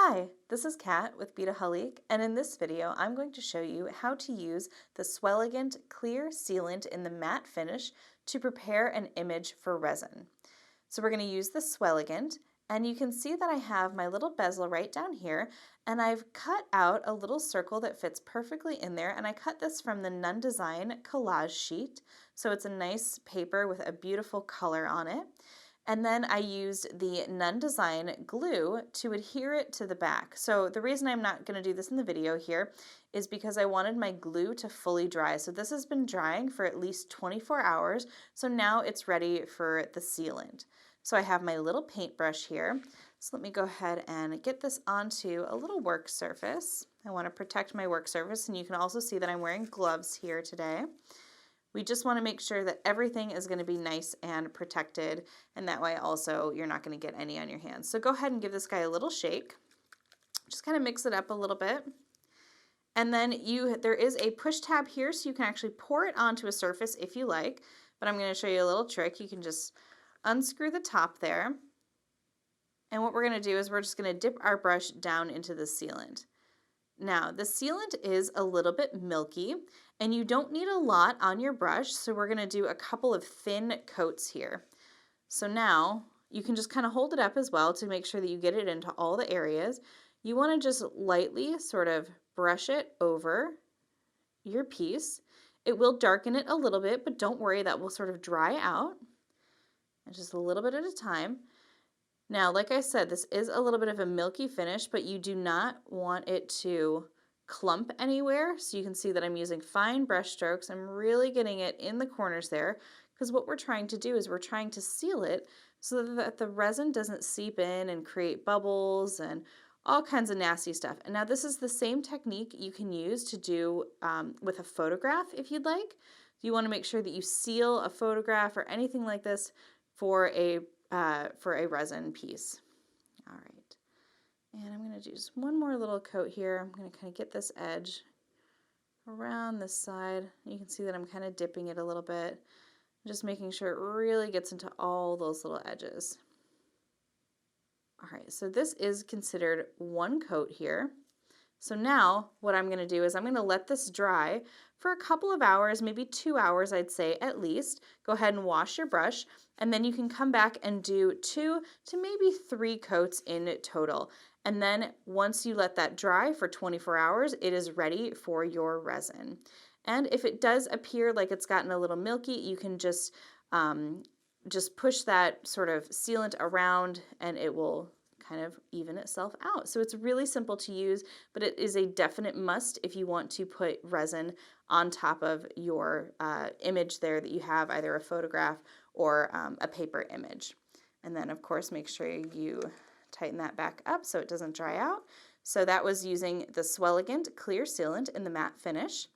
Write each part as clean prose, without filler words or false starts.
Hi, this is Kat with Beadaholique, and in this video I'm going to show you how to use the Swellegant Clear Sealant in the matte finish to prepare an image for resin. So we're going to use the Swellegant, and you can see that I have my little bezel right down here, and I've cut out a little circle that fits perfectly in there, and I cut this from the Nunn Design Collage sheet, so it's a nice paper with a beautiful color on it. And then I used the Nunn Design glue to adhere it to the back. So the reason I'm not going to do this in the video here is because I wanted my glue to fully dry. So this has been drying for at least 24 hours. So now it's ready for the sealant. So I have my little paintbrush here. So let me go ahead and get this onto a little work surface. I want to protect my work surface, and you can also see that I'm wearing gloves here today. We just want to make sure that everything is going to be nice and protected, and that way also you're not going to get any on your hands. So go ahead and give this guy a little shake. Just kind of mix it up a little bit. And then there is a push tab here, so you can actually pour it onto a surface if you like, but I'm going to show you a little trick. You can just unscrew the top there, and what we're going to do is we're just going to dip our brush down into the sealant. Now, the sealant is a little bit milky, and you don't need a lot on your brush, so we're going to do a couple of thin coats here. So now, you can just kind of hold it up as well to make sure that you get it into all the areas. You want to just lightly sort of brush it over your piece. It will darken it a little bit, but don't worry, that will sort of dry out. And just a little bit at a time. Now, like I said, this is a little bit of a milky finish, but you do not want it to clump anywhere. So you can see that I'm using fine brush strokes. I'm really getting it in the corners there, because what we're trying to do is we're trying to seal it so that the resin doesn't seep in and create bubbles and all kinds of nasty stuff. And now this is the same technique you can use to do with a photograph if you'd like. You want to make sure that you seal a photograph or anything like this for a resin piece. All right, and I'm going to do just one more little coat here. I'm going to kind of get this edge around this side. You can see that I'm kind of dipping it a little bit, just making sure it really gets into all those little edges. All right, so this is considered one coat here. So now what I'm going to do is I'm going to let this dry for a couple of hours, maybe 2 hours, I'd say at least. Go ahead and wash your brush, and then you can come back and do 2 to maybe 3 coats in total. And then once you let that dry for 24 hours, it is ready for your resin. And if it does appear like it's gotten a little milky, you can just push that sort of sealant around and it will kind of even itself out. So it's really simple to use, but it is a definite must if you want to put resin on top of your image there that you have, either a photograph or a paper image. And then of course make sure you tighten that back up so it doesn't dry out. So that was using the Swellegant Clear Sealant in the matte finish.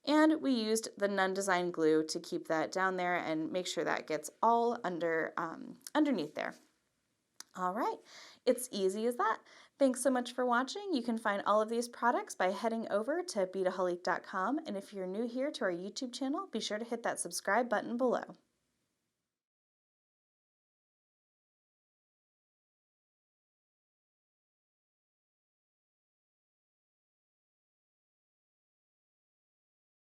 And we used the Nunn Design glue to keep that down there and make sure that gets all underneath there. All right, it's easy as that. Thanks so much for watching. You can find all of these products by heading over to beadaholique.com, and if you're new here to our YouTube channel, be sure to hit that subscribe button below.